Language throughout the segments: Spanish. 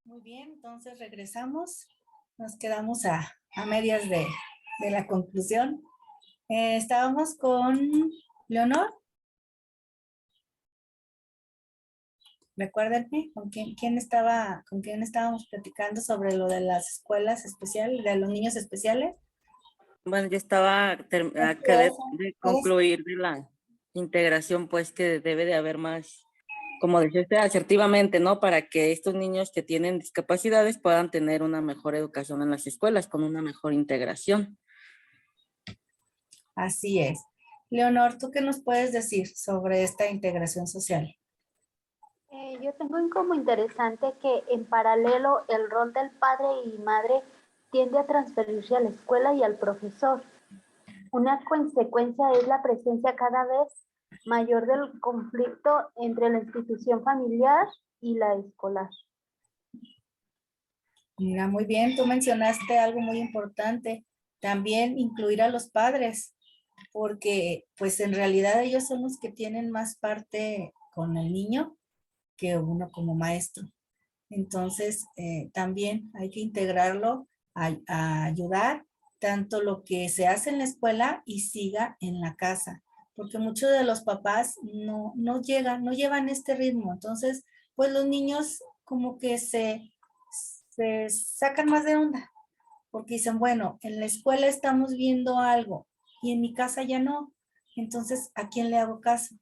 Muy bien, entonces regresamos. Nos quedamos a medias de la conclusión. Estábamos con Leonor. Recuérdenme con quién estábamos platicando sobre lo de las escuelas especiales, de los niños especiales. Bueno, yo estaba acabé de ¿Puedes? concluir de la integración, pues que debe de haber más, como dijiste, asertivamente, ¿no? Para que estos niños que tienen discapacidades puedan tener una mejor educación en las escuelas, con una mejor integración. Así es. Leonor, ¿tú qué nos puedes decir sobre esta integración social? Yo tengo como interesante que en paralelo el rol del padre y madre tiende a transferirse a la escuela y al profesor. Una consecuencia es la presencia cada vez mayor del conflicto entre la institución familiar y la escolar. Mira, muy bien, tú mencionaste algo muy importante, también incluir a los padres, porque pues en realidad ellos son los que tienen más parte con el niño que uno como maestro. Entonces, también hay que integrarlo a ayudar tanto lo que se hace en la escuela y siga en la casa, porque muchos de los papás no llegan, no llevan este ritmo. Entonces, pues los niños como que se sacan más de onda, porque dicen, bueno, en la escuela estamos viendo algo y en mi casa ya no. Entonces, ¿a quién le hago caso?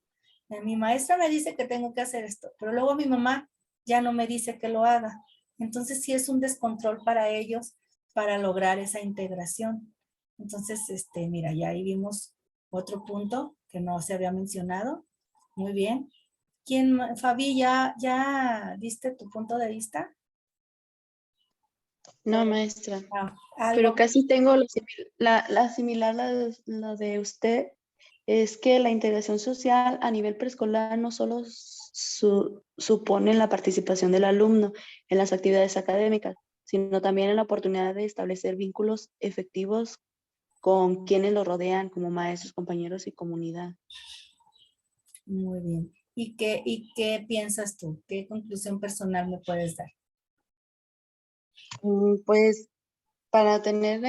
Mi maestra me dice que tengo que hacer esto, pero luego mi mamá ya no me dice que lo haga. Entonces, sí es un descontrol para ellos para lograr esa integración. Entonces, mira, ya ahí vimos otro punto que no se había mencionado. Muy bien. Fabi, ya diste tu punto de vista? No, maestra, Ah, pero algo. casi tengo la similar la de usted, es que la integración social a nivel preescolar no solo supone la participación del alumno en las actividades académicas, sino también en la oportunidad de establecer vínculos efectivos con quienes lo rodean, como maestros, compañeros y comunidad. Muy bien. ¿Y qué piensas tú? ¿Qué conclusión personal me puedes dar? Pues para tener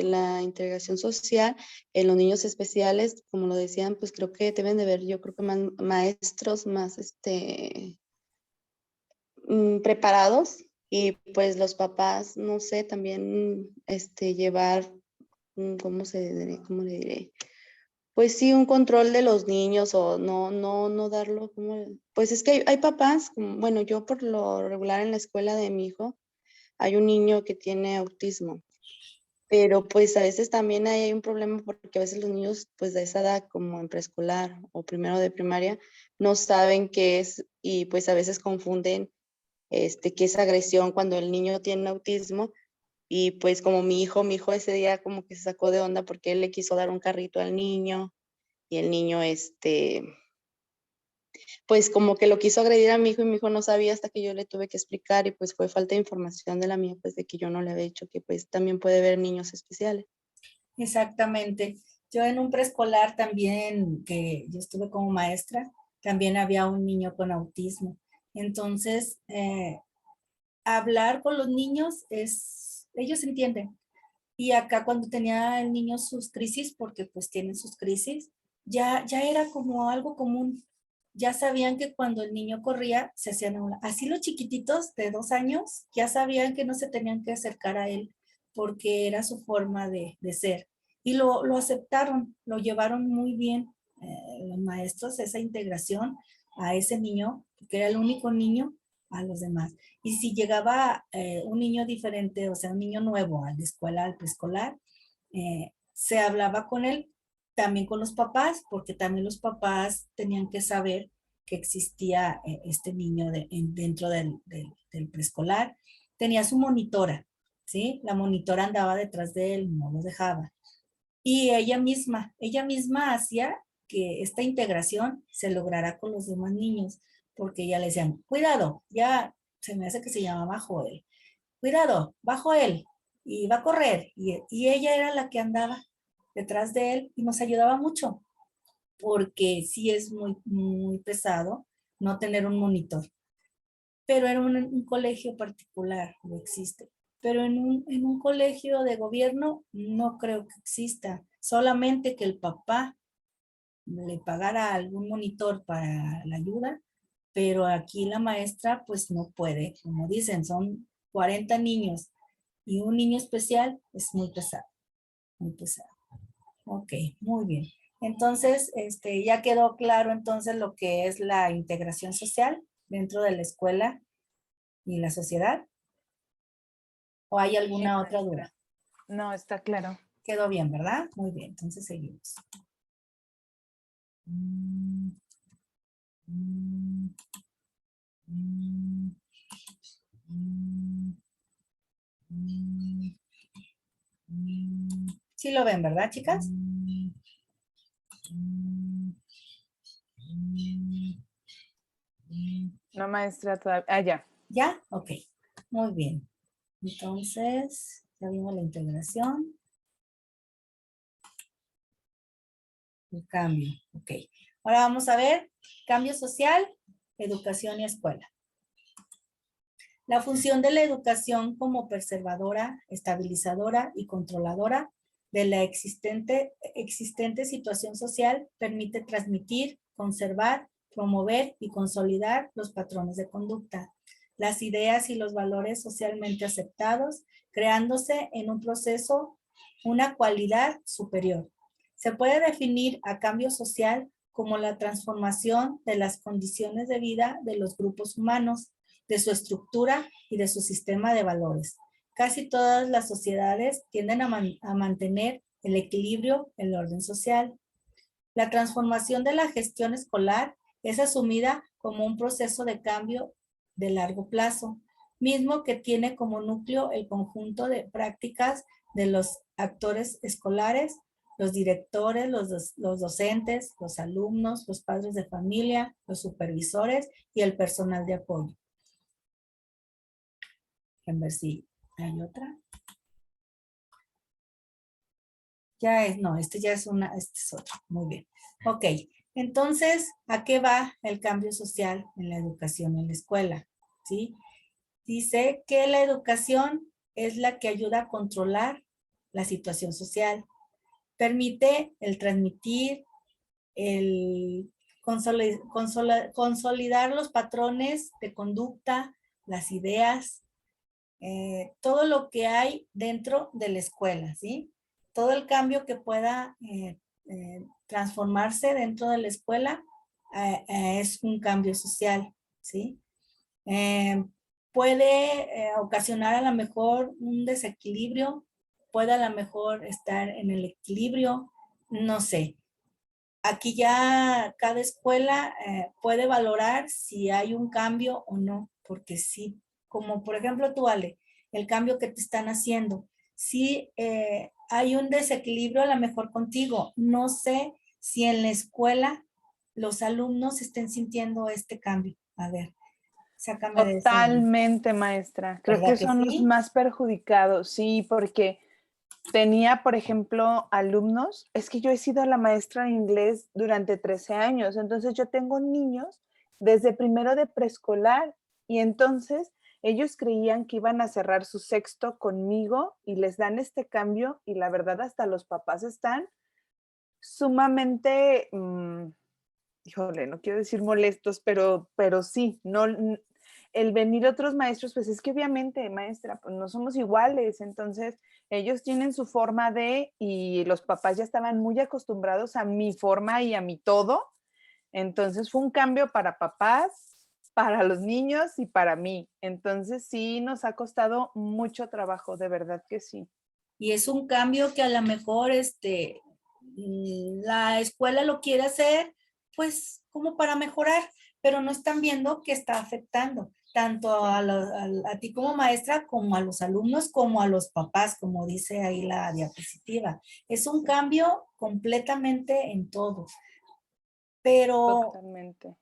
la integración social en los niños especiales, como lo decían, pues creo que deben de haber, yo creo que más maestros más preparados, y pues los papás, no sé, también llevar, ¿cómo le diré? Pues sí, un control de los niños, o no darlo como, pues es que hay papás, bueno, yo por lo regular en la escuela de mi hijo, hay un niño que tiene autismo, pero pues a veces también hay un problema porque a veces los niños pues de esa edad, como en preescolar o primero de primaria, no saben qué es, y pues a veces confunden qué es agresión cuando el niño tiene autismo. Y pues como mi hijo ese día como que se sacó de onda porque él le quiso dar un carrito al niño, y el niño pues como que lo quiso agredir a mi hijo, y mi hijo no sabía hasta que yo le tuve que explicar, y pues fue falta de información de la mía, pues de que yo no le había dicho que pues también puede haber niños especiales. Exactamente. Yo en un preescolar también, que yo estuve como maestra, también había un niño con autismo. Entonces, hablar con los niños ellos entienden. Y acá cuando tenía el niño sus crisis, porque pues tienen sus crisis, ya era como algo común. Ya sabían que cuando el niño corría, se hacían a un lado. Así los chiquititos de 2 años ya sabían que no se tenían que acercar a él porque era su forma de ser. Y lo aceptaron, lo llevaron muy bien los maestros, esa integración a ese niño, que era el único niño, a los demás. Y si llegaba un niño diferente, o sea, un niño nuevo a la escuela, al preescolar, se hablaba con él, también con los papás, porque también los papás tenían que saber que existía este niño dentro del preescolar. Tenía su monitora, ¿sí? La monitora andaba detrás de él, no lo dejaba. Y ella misma hacía que esta integración se lograra con los demás niños, porque ya le decían, cuidado, ya se me hace que se llamaba Joel, cuidado, va Joel y va a correr. Y ella era la que andaba detrás de él y nos ayudaba mucho, porque sí es muy, muy pesado no tener un monitor. pero en un colegio particular no existe. Pero en un colegio de gobierno no creo que exista. Solamente que el papá le pagara algún monitor para la ayuda, pero aquí la maestra pues no puede. Como dicen, son 40 niños y un niño especial es muy pesado, muy pesado. Ok, muy bien. Entonces, ya quedó claro entonces lo que es la integración social dentro de la escuela y la sociedad. ¿O hay alguna otra duda? No, está claro. Quedó bien, ¿verdad? Muy bien, entonces seguimos. Sí lo ven, ¿verdad, chicas? No, maestra, todavía. Ah, ya. ¿Ya? Ok, muy bien. Entonces, ya vimos la integración. El cambio, ok. Ahora vamos a ver cambio social, educación y escuela. La función de la educación como preservadora, estabilizadora y controladora de la existente situación social permite transmitir, conservar, promover y consolidar los patrones de conducta, las ideas y los valores socialmente aceptados, creándose en un proceso una cualidad superior. Se puede definir a cambio social como la transformación de las condiciones de vida de los grupos humanos, de su estructura y de su sistema de valores. Casi todas las sociedades tienden a mantener el equilibrio en el orden social. La transformación de la gestión escolar es asumida como un proceso de cambio de largo plazo, mismo que tiene como núcleo el conjunto de prácticas de los actores escolares, los directores, los docentes, los alumnos, los padres de familia, los supervisores y el personal de apoyo. A ver si hay otra. Ya es, no, este ya es este es otro. Muy bien. Ok, entonces, ¿a qué va el cambio social en la educación en la escuela? ¿Sí? Dice que la educación es la que ayuda a controlar la situación social. Permite el transmitir, el consolidar los patrones de conducta, las ideas, todo lo que hay dentro de la escuela, ¿sí? Todo el cambio que pueda transformarse dentro de la escuela es un cambio social, ¿sí? Puede ocasionar a lo mejor un desequilibrio, puede a lo mejor estar en el equilibrio, no sé. Aquí ya cada escuela puede valorar si hay un cambio o no, porque sí, como por ejemplo tú, Ale, el cambio que te están haciendo, si hay un desequilibrio a lo mejor contigo, no sé si en la escuela los alumnos estén sintiendo este cambio. A ver, sácame de esa. Totalmente, maestra. Creo ¿Verdad que que son los sí? más perjudicados, sí, porque tenía, por ejemplo, alumnos, es que yo he sido la maestra de inglés durante 13 años, entonces yo tengo niños desde primero de preescolar y entonces ellos creían que iban a cerrar su sexto conmigo y les dan este cambio y la verdad hasta los papás están sumamente, híjole, no quiero decir molestos, pero sí, no, el venir otros maestros, pues es que obviamente, maestra, pues no somos iguales, entonces ellos tienen su forma de, y los papás ya estaban muy acostumbrados a mi forma y a mi todo, entonces fue un cambio para papás, para los niños y para mí, entonces sí nos ha costado mucho trabajo, de verdad que sí. Y es un cambio que a lo mejor la escuela lo quiere hacer, pues como para mejorar, pero no están viendo que está afectando tanto a ti como maestra, como a los alumnos, como a los papás, como dice ahí la diapositiva. Es un cambio completamente en todo. Pero, Totalmente.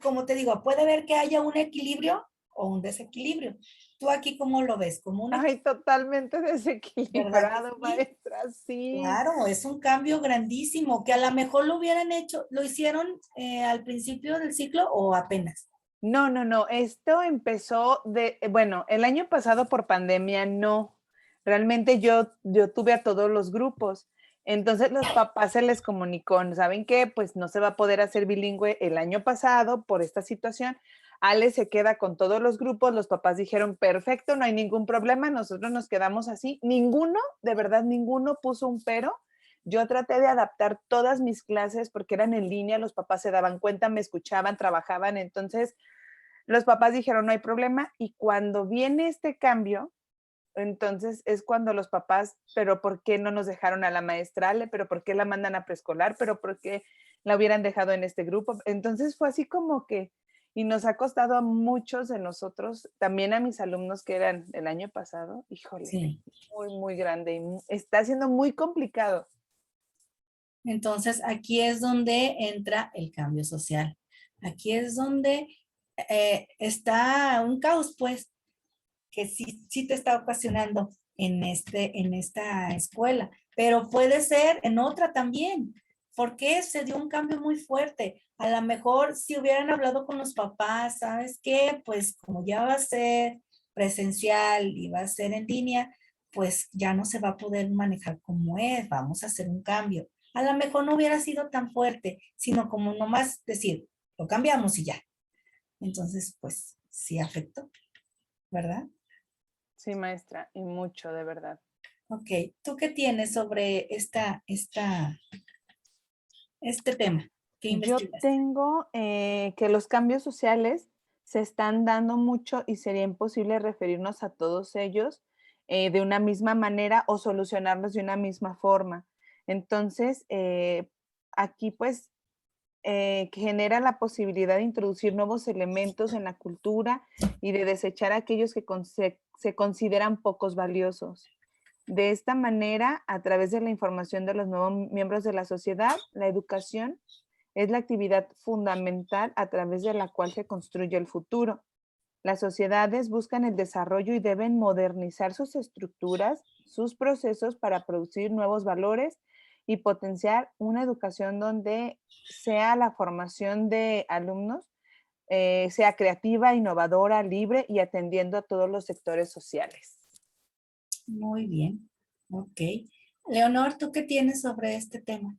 como te digo, puede ver que haya un equilibrio o un desequilibrio. ¿Tú aquí cómo lo ves? Como un Ay, totalmente ¿verdad que desequilibrado, sí? maestra, sí. Claro, es un cambio grandísimo que a lo mejor lo hubieran hecho, lo hicieron al principio del ciclo o apenas. No. Esto empezó bueno, el año pasado por pandemia no. Realmente yo tuve a todos los grupos. Entonces los papás se les comunicó, ¿saben qué? Pues no se va a poder hacer bilingüe el año pasado por esta situación. Ale se queda con todos los grupos. Los papás dijeron, perfecto, no hay ningún problema. Nosotros nos quedamos así. Ninguno, de verdad, ninguno puso un pero. Yo traté de adaptar todas mis clases porque eran en línea. Los papás se daban cuenta, me escuchaban, trabajaban. Entonces, los papás dijeron, no hay problema, y cuando viene este cambio, entonces es cuando los papás, pero ¿por qué no nos dejaron a la maestra Ale? ¿Pero por qué la mandan a preescolar? ¿Pero por qué la hubieran dejado en este grupo? Entonces fue así como que, y nos ha costado a muchos de nosotros, también a mis alumnos que eran el año pasado, híjole, Sí. muy grande, y está siendo muy complicado. Entonces, aquí es donde entra el cambio social. Aquí es donde está un caos, pues, que sí te está ocasionando en esta escuela, pero puede ser en otra también, porque se dio un cambio muy fuerte. A lo mejor si hubieran hablado con los papás, ¿sabes qué? Pues como ya va a ser presencial y va a ser en línea, pues ya no se va a poder manejar como es, vamos a hacer un cambio. A lo mejor no hubiera sido tan fuerte, sino como nomás decir, lo cambiamos y ya. Entonces, pues sí afectó, ¿verdad? Sí, maestra, y mucho, de verdad. Ok, ¿tú qué tienes sobre este tema? ¿Qué Yo investigaste? tengo que los cambios sociales se están dando mucho y sería imposible referirnos a todos ellos de una misma manera o solucionarlos de una misma forma. Entonces, aquí pues genera la posibilidad de introducir nuevos elementos en la cultura y de desechar aquellos que se consideran pocos valiosos. De esta manera, a través de la información de los nuevos miembros de la sociedad, la educación es la actividad fundamental a través de la cual se construye el futuro. Las sociedades buscan el desarrollo y deben modernizar sus estructuras, sus procesos para producir nuevos valores y potenciar una educación donde sea la formación de alumnos, sea creativa, innovadora, libre y atendiendo a todos los sectores sociales. Muy bien, ok. Leonor, ¿tú qué tienes sobre este tema?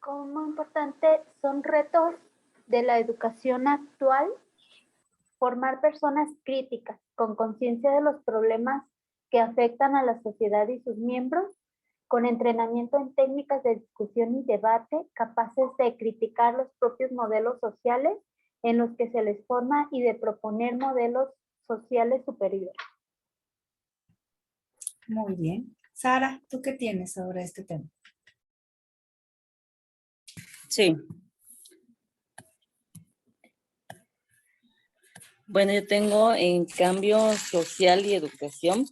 Como importante son retos de la educación actual, formar personas críticas con conciencia de los problemas que afectan a la sociedad y sus miembros, con entrenamiento en técnicas de discusión y debate, capaces de criticar los propios modelos sociales en los que se les forma y de proponer modelos sociales superiores. Muy bien. Sara, ¿tú qué tienes sobre este tema? Sí. Bueno, yo tengo en cambio social y educación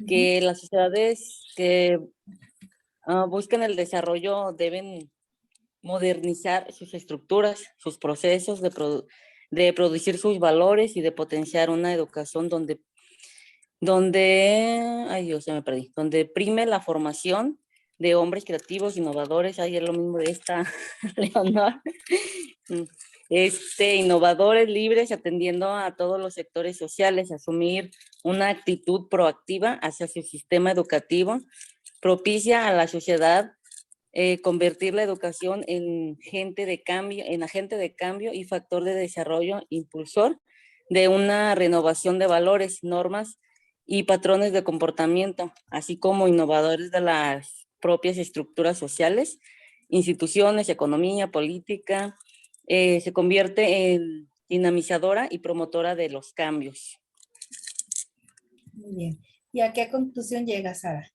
que las sociedades que buscan el desarrollo deben modernizar sus estructuras, sus procesos de producir sus valores y de potenciar una educación ay Dios, se me perdí, donde prime la formación de hombres creativos, innovadores, ahí es lo mismo de esta Leonor, innovadores, libres, atendiendo a todos los sectores sociales, asumir una actitud proactiva hacia su sistema educativo, propicia a la sociedad convertir la educación en agente de cambio y factor de desarrollo impulsor de una renovación de valores, normas y patrones de comportamiento, así como innovadores de las propias estructuras sociales, instituciones, economía, política, se convierte en dinamizadora y promotora de los cambios. Muy bien. ¿Y a qué conclusión llegas, Sara?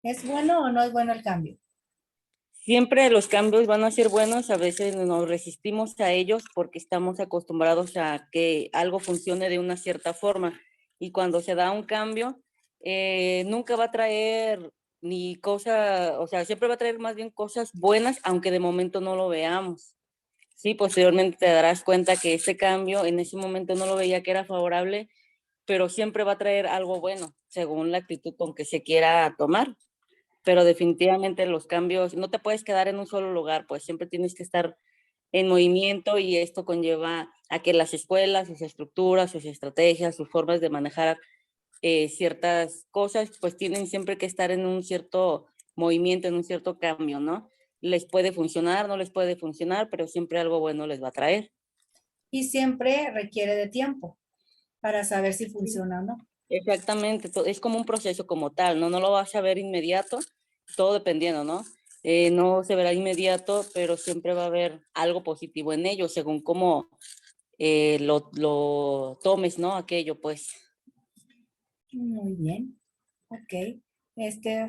¿Es bueno o no es bueno el cambio? Siempre los cambios van a ser buenos, a veces nos resistimos a ellos porque estamos acostumbrados a que algo funcione de una cierta forma y cuando se da un cambio, nunca va a traer ni cosa, o sea, siempre va a traer más bien cosas buenas, aunque de momento no lo veamos. Sí, posteriormente te darás cuenta que ese cambio en ese momento no lo veía que era favorable, pero siempre va a traer algo bueno, según la actitud con que se quiera tomar. Pero definitivamente los cambios, no te puedes quedar en un solo lugar, pues siempre tienes que estar en movimiento, y esto conlleva a que las escuelas, sus estructuras, sus estrategias, sus formas de manejar ciertas cosas, pues tienen siempre que estar en un cierto movimiento, en un cierto cambio, ¿no? Les puede funcionar, no les puede funcionar, pero siempre algo bueno les va a traer. Y siempre requiere de tiempo para saber si funciona o no. Exactamente, es como un proceso como tal, ¿no? No lo vas a ver inmediato, todo dependiendo, ¿no? No se verá inmediato, pero siempre va a haber algo positivo en ello, según cómo lo tomes, ¿no? Aquello, pues. Muy bien. Ok.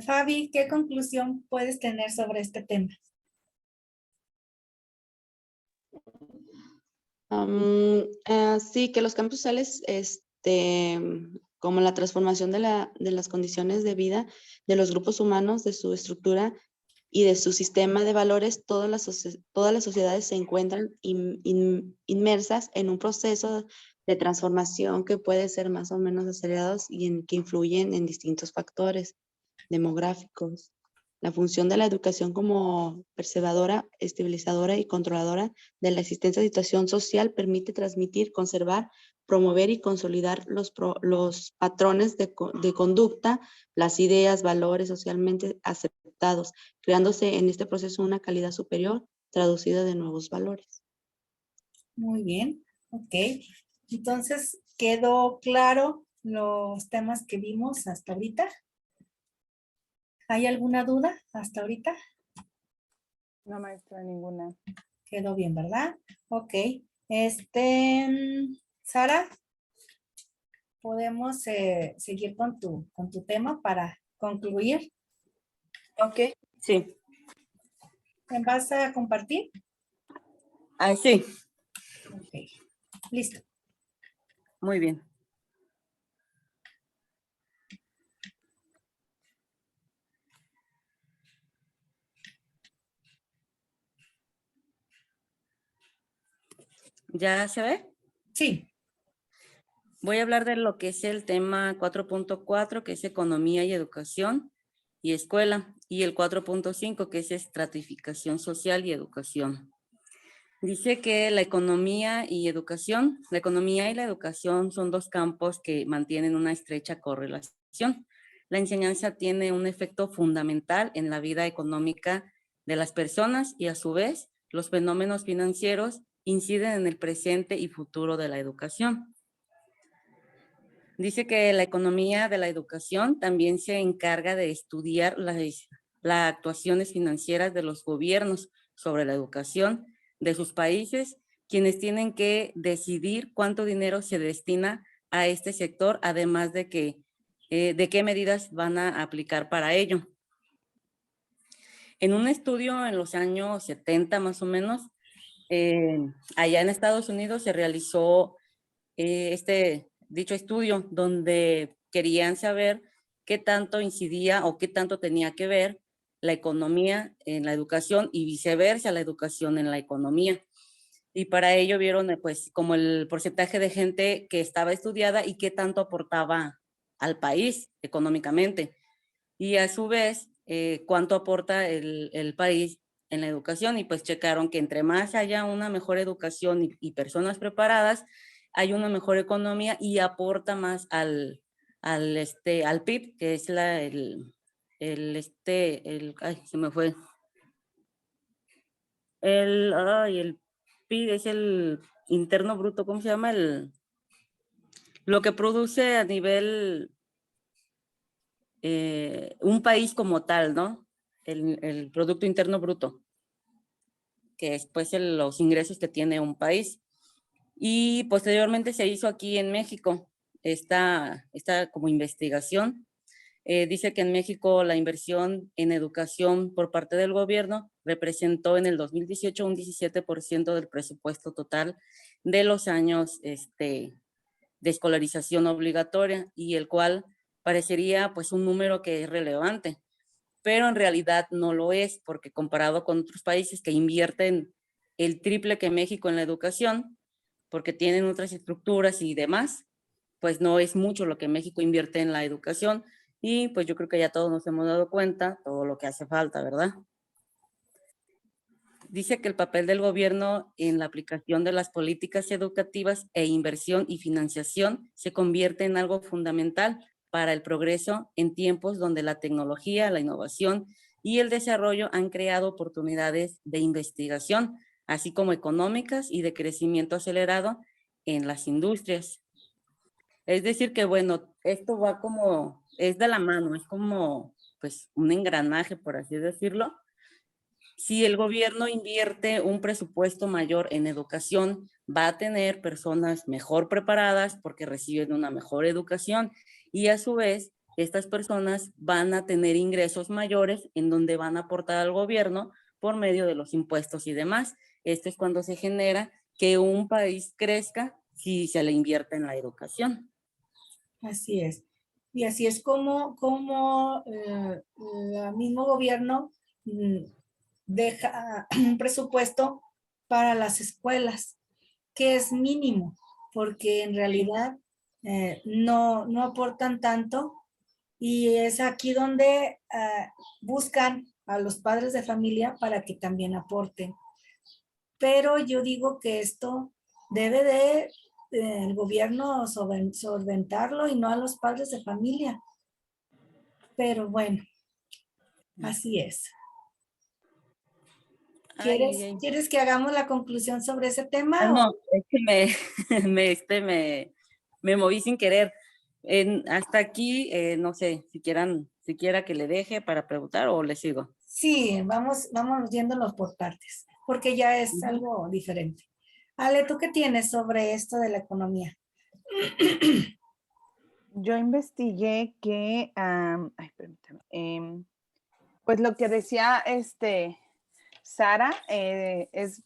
Fabi, ¿qué conclusión puedes tener sobre este tema? Sí, que los cambios sociales, como la transformación de las condiciones de vida de los grupos humanos, de su estructura y de su sistema de valores, todas las sociedades se encuentran inmersas en un proceso de transformación que puede ser más o menos acelerados y que influyen en distintos factores demográficos. La función de la educación como percebadora, estabilizadora y controladora de la existencia de situación social permite transmitir, conservar, promover y consolidar los patrones de conducta, las ideas, valores socialmente aceptados, creándose en este proceso una calidad superior traducida de nuevos valores. Muy bien. Ok. Entonces, ¿quedó claro los temas que vimos hasta ahorita? ¿Hay alguna duda hasta ahorita? No, maestra, ninguna. Quedó bien, ¿verdad? Ok. Sara, podemos seguir con tu tema para concluir. Ok, sí. ¿Me vas a compartir? Ah, sí, Ok. Listo. muy bien. ¿Ya se ve? Sí. Voy a hablar de lo que es el tema 4.4, que es economía y educación y escuela, y el 4.5, que es estratificación social y educación. Dice que la economía y la educación son dos campos que mantienen una estrecha correlación. La enseñanza tiene un efecto fundamental en la vida económica de las personas y a su vez los fenómenos financieros inciden en el presente y futuro de la educación. Dice que la economía de la educación también se encarga de estudiar las actuaciones financieras de los gobiernos sobre la educación de sus países, quienes tienen que decidir cuánto dinero se destina a este sector, además de qué medidas van a aplicar para ello. En un estudio en los años 70 más o menos, allá en Estados Unidos se realizó dicho estudio donde querían saber qué tanto incidía o qué tanto tenía que ver la economía en la educación y viceversa, la educación en la economía. Y para ello vieron pues como el porcentaje de gente que estaba estudiada y qué tanto aportaba al país económicamente. Y a su vez, cuánto aporta el país en la educación, y pues checaron que entre más haya una mejor educación y personas preparadas, hay una mejor economía y aporta más al PIB, que es ay, se me fue. El PIB es el interno bruto, ¿cómo se llama? Lo que produce a nivel un país como tal, ¿no? El Producto Interno Bruto, que es pues los ingresos que tiene un país. Y posteriormente se hizo aquí en México esta como investigación. Dice que en México la inversión en educación por parte del gobierno representó en el 2018 un 17% del presupuesto total de los años de escolarización obligatoria, y el cual parecería pues un número que es relevante, pero en realidad no lo es, porque comparado con otros países que invierten el triple que México en la educación, porque tienen otras estructuras y demás, pues no es mucho lo que México invierte en la educación, y pues yo creo que ya todos nos hemos dado cuenta todo lo que hace falta, ¿verdad? dice que el papel del gobierno en la aplicación de las políticas educativas e inversión y financiación se convierte en algo fundamental para el progreso en tiempos donde la tecnología, la innovación y el desarrollo han creado oportunidades de investigación, así como económicas y de crecimiento acelerado en las industrias. Es decir que, bueno, esto va como, es de la mano, es como pues un engranaje, por así decirlo. Si el gobierno invierte un presupuesto mayor en educación, va a tener personas mejor preparadas porque reciben una mejor educación y a su vez estas personas van a tener ingresos mayores en donde van a aportar al gobierno por medio de los impuestos y demás. Esto es cuando se genera que un país crezca si se le invierte en la educación. Así es. Y así es como el mismo gobierno deja un presupuesto para las escuelas, que es mínimo, porque en realidad no aportan tanto y es aquí donde buscan a los padres de familia para que también aporten. Pero yo digo que esto debe de el gobierno solventarlo y no a los padres de familia. Pero bueno, así es. ¿Quieres que hagamos la conclusión sobre ese tema? No, es que me moví sin querer. Hasta aquí, no sé, si quiera que le deje para preguntar o le sigo. Sí, vamos yéndonos por partes, porque ya es algo diferente. Ale, ¿tú qué tienes sobre esto de la economía? Yo investigué que, ay, permítame, pues lo que decía Sara,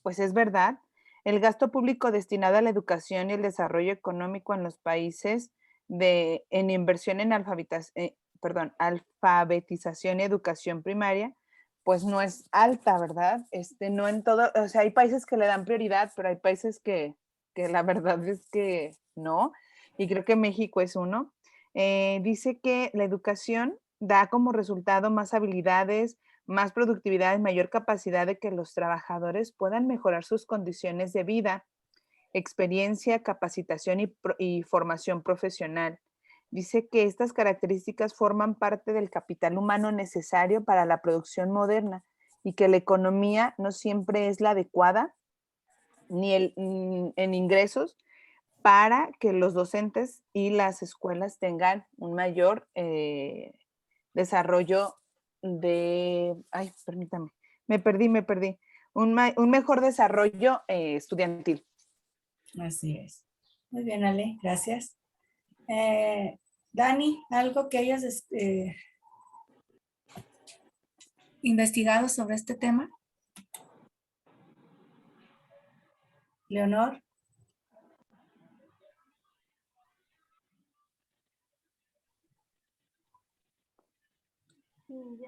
pues es verdad. El gasto público destinado a la educación y el desarrollo económico en los países en inversión en alfabetización y educación primaria, pues no es alta, ¿verdad? No en todo, o sea, hay países que le dan prioridad, pero hay países que la verdad es que no, y creo que México es uno. Dice que la educación da como resultado más habilidades, más productividad y mayor capacidad de que los trabajadores puedan mejorar sus condiciones de vida, experiencia, capacitación y formación profesional. Dice que estas características forman parte del capital humano necesario para la producción moderna y que la economía no siempre es la adecuada ni en ingresos para que los docentes y las escuelas tengan un mayor desarrollo permítame, me perdí, un mejor desarrollo estudiantil. Así es. Muy bien, Ale, gracias. Dani, ¿algo que hayas investigado sobre este tema? Leonor.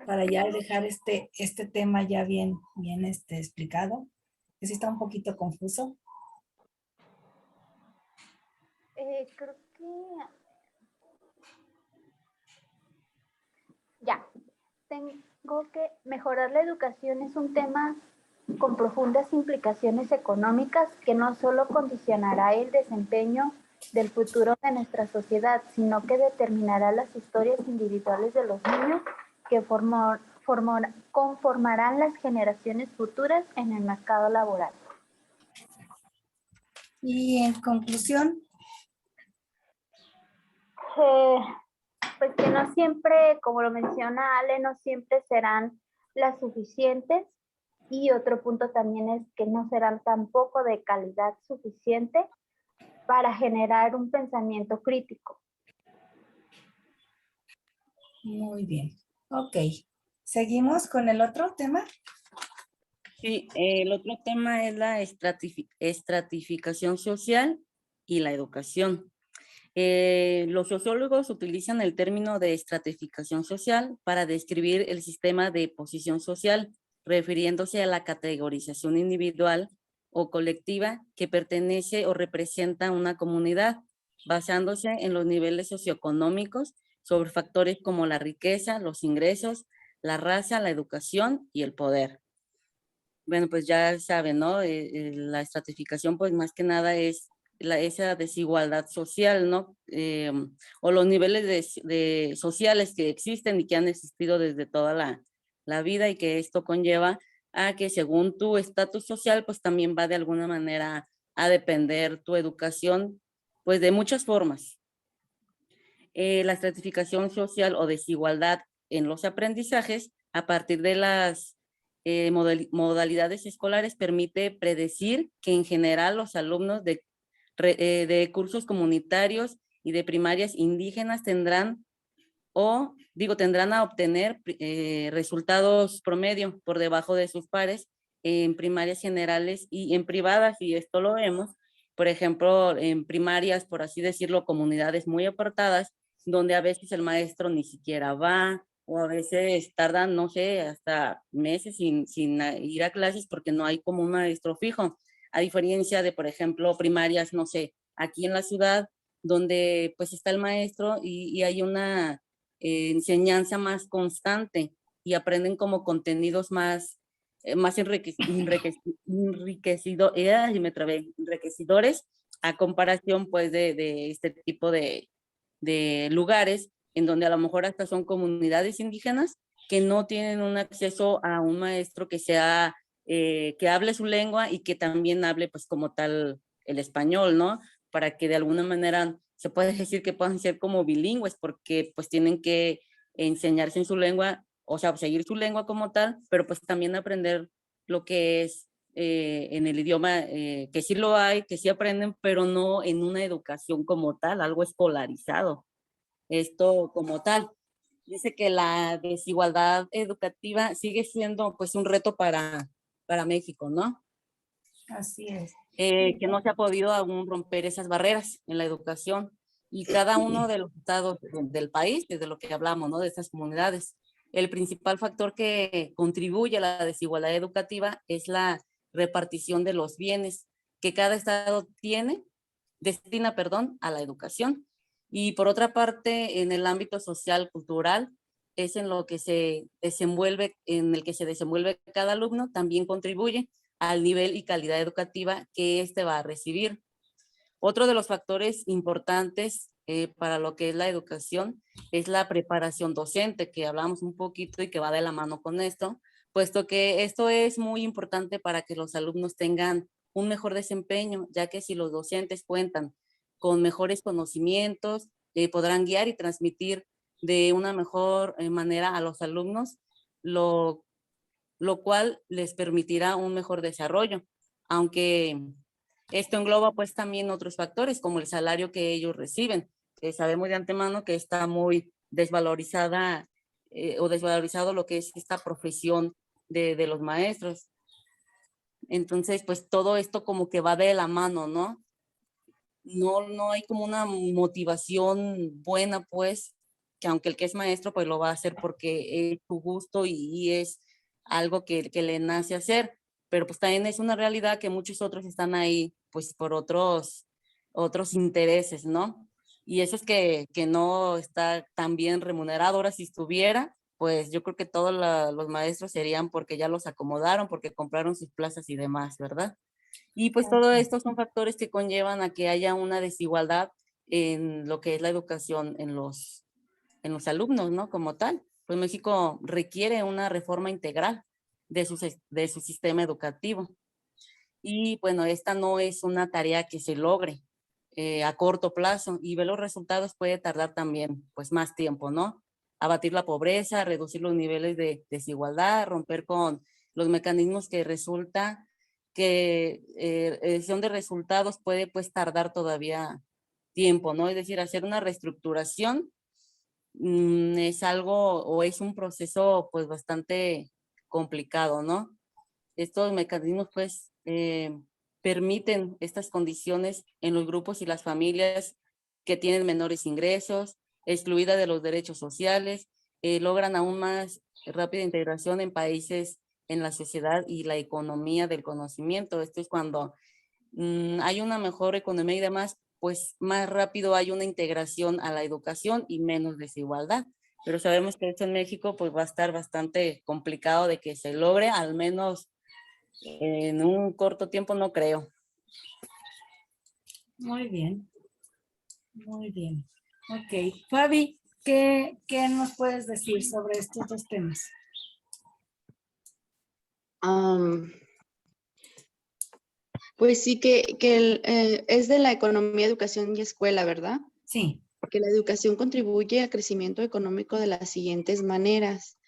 Para ya dejar este tema ya bien explicado, que sí está un poquito confuso. Creo que ya, tengo que mejorar la educación es un tema con profundas implicaciones económicas que no solo condicionará el desempeño del futuro de nuestra sociedad, sino que determinará las historias individuales de los niños que conformarán las generaciones futuras en el mercado laboral. Y en conclusión, pues que no siempre, como lo menciona Ale, no siempre serán las suficientes. Y otro punto también es que no serán tampoco de calidad suficiente para generar un pensamiento crítico. muy bien. Ok. ¿Seguimos con el otro tema? Sí, el otro tema es la estratificación social y la educación. Los sociólogos utilizan el término de estratificación social para describir el sistema de posición social, refiriéndose a la categorización individual o colectiva que pertenece o representa una comunidad, basándose en los niveles socioeconómicos sobre factores como la riqueza, los ingresos, la raza, la educación y el poder. Bueno, pues ya saben, ¿no? La estratificación, pues más que nada es esa desigualdad social, ¿no? O los niveles sociales que existen y que han existido desde toda la vida, y que esto conlleva a que según tu estatus social, pues también va de alguna manera a depender tu educación, pues de muchas formas. La estratificación social o desigualdad en los aprendizajes a partir de las modalidades escolares permite predecir que en general los alumnos de cursos comunitarios y de primarias indígenas tendrán a obtener resultados promedio por debajo de sus pares en primarias generales y en privadas, y esto lo vemos, por ejemplo, en primarias, por así decirlo, comunidades muy apartadas, donde a veces el maestro ni siquiera va, o a veces tardan, no sé, hasta meses sin ir a clases porque no hay como un maestro fijo, a diferencia de, por ejemplo, primarias, no sé, aquí en la ciudad, donde pues está el maestro y hay una enseñanza más constante y aprenden como contenidos más, enriquecedores a comparación pues de este tipo de lugares en donde a lo mejor hasta son comunidades indígenas que no tienen un acceso a un maestro que sea, que hable su lengua y que también hable pues como tal el español, ¿no? Para que de alguna manera se puede decir que puedan ser como bilingües, porque pues tienen que enseñarse en su lengua, o sea, seguir su lengua como tal, pero pues también aprender lo que es en el idioma, que sí lo hay, que sí aprenden, pero no en una educación como tal, algo escolarizado, esto como tal. Dice que la desigualdad educativa sigue siendo pues un reto para México, ¿no? Así es. Que no se ha podido aún romper esas barreras en la educación, y cada uno de los estados del país, desde lo que hablamos, ¿no? De estas comunidades. El principal factor que contribuye a la desigualdad educativa es la repartición de los bienes que cada estado destina, perdón, a la educación. Y por otra parte, en el ámbito social, cultural, es en el que se desenvuelve cada alumno, también contribuye al nivel y calidad educativa que éste va a recibir. Otro de los factores importantes para lo que es la educación es la preparación docente, que hablamos un poquito y que va de la mano con esto, puesto que esto es muy importante para que los alumnos tengan un mejor desempeño, ya que si los docentes cuentan con mejores conocimientos, podrán guiar y transmitir de una mejor manera a los alumnos, lo cual les permitirá un mejor desarrollo, aunque esto engloba pues también otros factores como el salario que ellos reciben, que sabemos de antemano que está muy desvalorizada o desvalorizado lo que es esta profesión de los maestros. Entonces, pues todo esto como que va de la mano, ¿no? No hay como una motivación buena, pues, que aunque el que es maestro, pues lo va a hacer porque es su gusto y es algo que le nace hacer, pero pues también es una realidad que muchos otros están ahí, pues, por otros intereses, ¿no? Y eso es que no está tan bien remunerado. Ahora, si estuviera, pues yo creo que todos los maestros serían porque ya los acomodaron, porque compraron sus plazas y demás, ¿verdad? Y pues todo esto son factores que conllevan a que haya una desigualdad en lo que es la educación en los alumnos, ¿no? Como tal. Pues México requiere una reforma integral de su sistema educativo. Y bueno, esta no es una tarea que se logre a corto plazo, y ver los resultados puede tardar también pues más tiempo, ¿no? Abatir la pobreza, reducir los niveles de desigualdad, romper con los mecanismos que resulta que edición de resultados puede pues tardar todavía tiempo, ¿no? Es decir, hacer una reestructuración es algo o es un proceso pues bastante complicado, ¿no? Estos mecanismos pues permiten estas condiciones en los grupos y las familias que tienen menores ingresos, excluida de los derechos sociales, logran aún más rápida integración en países, en la sociedad y la economía del conocimiento. Esto es cuando hay una mejor economía y demás, pues más rápido hay una integración a la educación y menos desigualdad. Pero sabemos que esto en México pues va a estar bastante complicado de que se logre, al menos En un corto tiempo no creo. Muy bien, muy bien. Ok, Fabi, ¿qué nos puedes decir sobre estos dos temas? Pues sí que es de la economía, educación y escuela, ¿verdad? Sí, Que la educación contribuye al crecimiento económico de las siguientes maneras.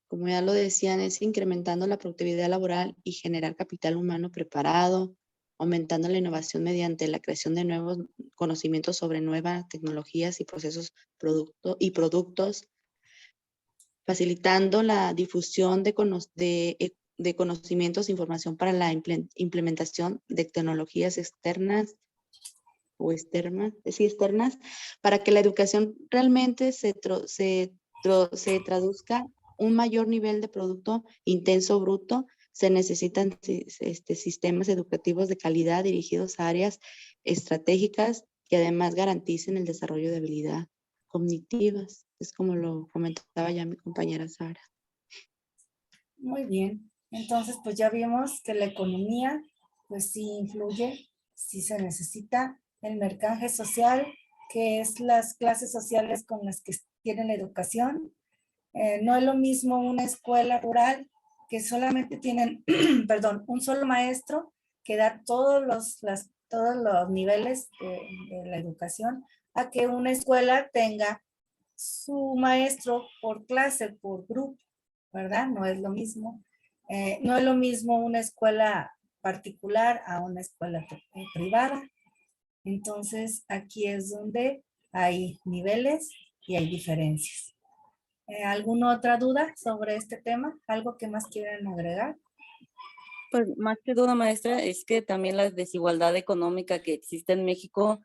Como ya lo decían, es incrementando la productividad laboral y generar capital humano preparado, aumentando la innovación mediante la creación de nuevos conocimientos sobre nuevas tecnologías y procesos productos, facilitando la difusión de conocimientos e información para la implementación de tecnologías externas o externas, para que la educación realmente se traduzca un mayor nivel de producto intenso bruto. Se necesitan sistemas educativos de calidad dirigidos a áreas estratégicas que además garanticen el desarrollo de habilidades cognitivas. Es como lo comentaba ya mi compañera Sara. muy bien. Entonces, pues ya vimos que la economía, pues sí influye, sí se necesita el mercado social, que es las clases sociales con las que tienen educación. No es lo mismo una escuela rural que solamente tienen, perdón, un solo maestro que da todos los niveles de la educación, a que una escuela tenga su maestro por clase, por grupo, ¿verdad? No es lo mismo. No es lo mismo una escuela particular a una escuela privada. Entonces, aquí es donde hay niveles y hay diferencias. ¿Alguna otra duda sobre este tema? ¿Algo que más quieran agregar? Pues más que duda, maestra, es que también la desigualdad económica que existe en México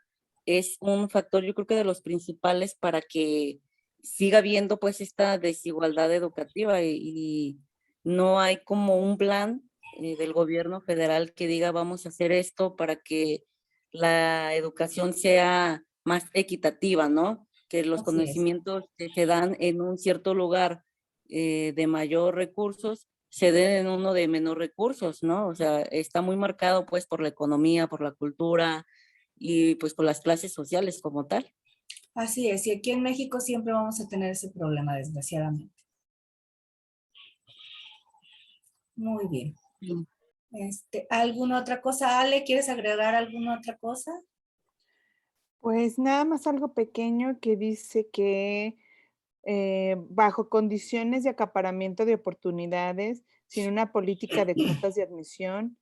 es un factor, yo creo que de los principales para que siga habiendo pues esta desigualdad educativa y no hay como un plan del gobierno federal que diga vamos a hacer esto para que la educación sea más equitativa, ¿no? Que los Así es. conocimientos que se dan en un cierto lugar de mayor recursos se den en uno de menos recursos, ¿no? O sea, está muy marcado pues por la economía, por la cultura y pues por las clases sociales como tal. Así es. Y aquí en México siempre vamos a tener ese problema, desgraciadamente. Muy bien. Sí. ¿Alguna otra cosa, Ale? ¿Quieres agregar alguna otra cosa? Pues nada más algo pequeño que dice que bajo condiciones de acaparamiento de oportunidades, sin una política de cuotas de admisión,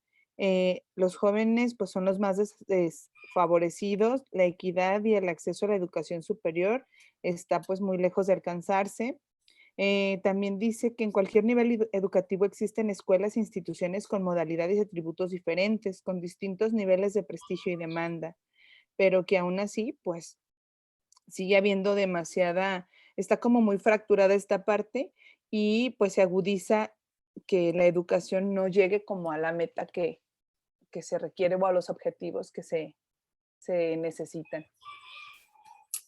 los jóvenes pues son los más desfavorecidos, la equidad y el acceso a la educación superior está pues muy lejos de alcanzarse. También dice que en cualquier nivel educativo existen escuelas e instituciones con modalidades y atributos diferentes, con distintos niveles de prestigio y demanda, pero que aún así, pues sigue habiendo está como muy fracturada esta parte y pues se agudiza que la educación no llegue como a la meta que se requiere o a los objetivos que se necesitan.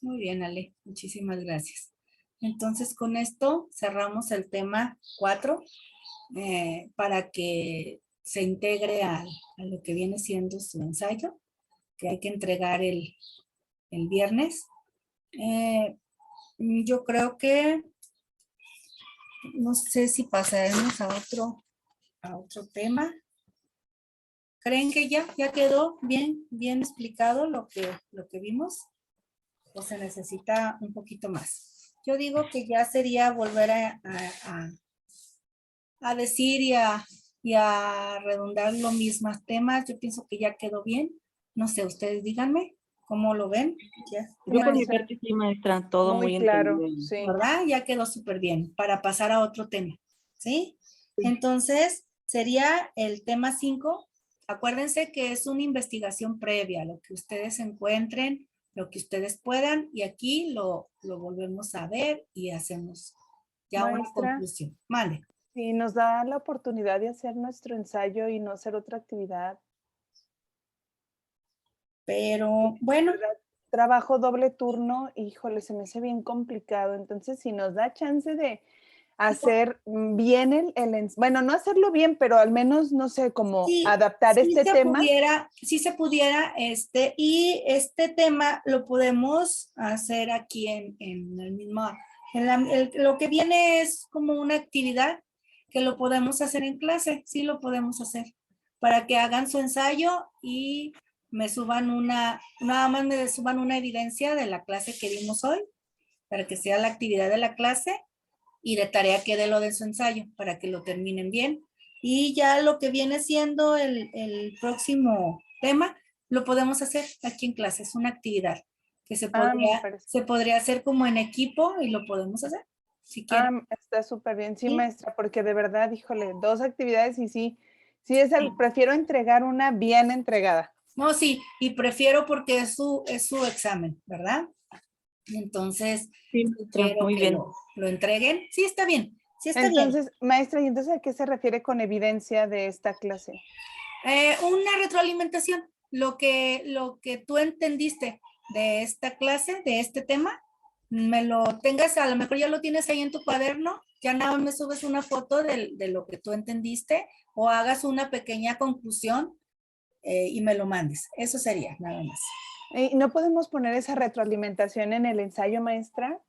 Muy bien, Ale. Muchísimas gracias. Entonces, con esto cerramos el tema 4 para que se integre a lo que viene siendo su ensayo, que hay que entregar el viernes. Yo creo que, no sé si pasaremos a otro tema. ¿Creen que ya quedó bien explicado lo que vimos? ¿O se necesita un poquito más? Yo digo que ya sería volver a decir y a redundar los mismos temas. Yo pienso que ya quedó bien. No sé, ustedes díganme cómo lo ven. Ya, Yo por mi Maestra, parte sí, maestra, todo muy muy claro, entendido. sí. ¿verdad? Ya quedó súper bien para pasar a otro tema. ¿Sí? Entonces, sería el tema 5. Acuérdense que es una investigación previa, lo que ustedes encuentren, lo que ustedes puedan, y aquí lo volvemos a ver y hacemos ya una Maestra, conclusión. Vale. si nos da la oportunidad de hacer nuestro ensayo y no hacer otra actividad, Pero porque bueno, de verdad trabajo doble turno, híjole, se me hace bien complicado. Entonces, si nos da chance de hacer bien bueno, no hacerlo bien, pero al menos, no sé, como Sí, adaptar este tema. Si se pudiera, y este tema lo podemos hacer aquí en el mismo, lo que viene es como una actividad que lo podemos hacer en clase, sí lo podemos hacer, para que hagan su ensayo y me suban nada más me suban una evidencia de la clase que vimos hoy, para que sea la actividad de la clase y de tarea quede lo de su ensayo para que lo terminen bien. Y ya lo que viene siendo el próximo tema, lo podemos hacer aquí en clase, es una actividad que Me parece. se podría hacer como en equipo y lo podemos hacer, si quieren. Está súper bien, sí, ¿Sí? maestra, porque de verdad, híjole, 2 actividades y sí, Sí. prefiero entregar una bien entregada. No, sí, y prefiero porque es su examen, ¿verdad? Entonces, Sí, maestra, quiero muy que bien. lo entreguen. Sí, está bien, sí está bien. Entonces, maestra, ¿y entonces a qué se refiere con evidencia de esta clase? Una retroalimentación, lo que tú entendiste de esta clase, de este tema, me lo tengas, a lo mejor ya lo tienes ahí en tu cuaderno, ya nada más me subes una foto de lo que tú entendiste o hagas una pequeña conclusión y me lo mandes. Eso sería nada más. ¿Y no podemos poner esa retroalimentación en el ensayo, maestra?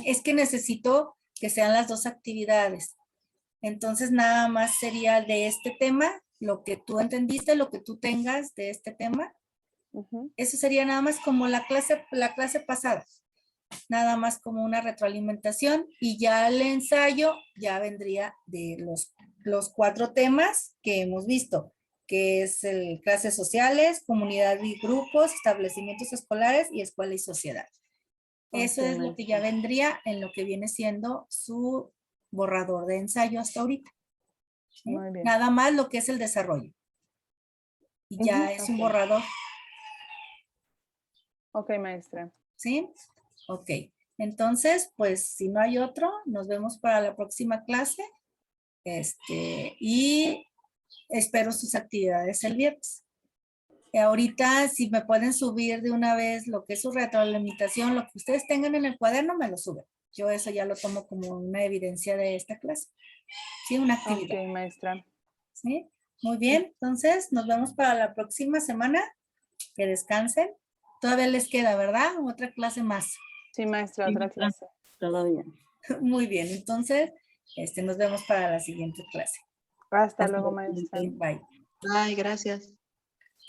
Es que necesito que sean las dos actividades. Entonces, nada más sería de este tema, lo que tú entendiste, lo que tú tengas de este tema. Eso sería nada más como la clase pasada, nada más como una retroalimentación y ya el ensayo ya vendría de los 4 temas que hemos visto, que es el clases sociales, comunidad y grupos, establecimientos escolares y escuela y sociedad. Eso Ok, es lo que ya maestra. vendría en lo que viene siendo su borrador de ensayo hasta ahorita. ¿Sí? Muy bien. Nada más lo que es el desarrollo. Y ya es un Ok. borrador. Ok, maestra. ¿Sí? Ok. Entonces, pues si no hay otro, nos vemos para la próxima clase. Y espero sus actividades el viernes. Ahorita, si me pueden subir de una vez lo que es su retroalimentación, lo que ustedes tengan en el cuaderno, me lo suben. Yo eso ya lo tomo como una evidencia de esta clase. Sí, una actividad. Ok, maestra. ¿Sí? Muy bien. Entonces, nos vemos para la próxima semana. Que descansen. Todavía les queda, ¿verdad? Otra clase más. Sí, maestra, Sí, otra maestra, clase. todavía. Muy bien. Entonces, nos vemos para la siguiente clase. Hasta Hasta luego, luego. maestra. Bye. Ay, gracias.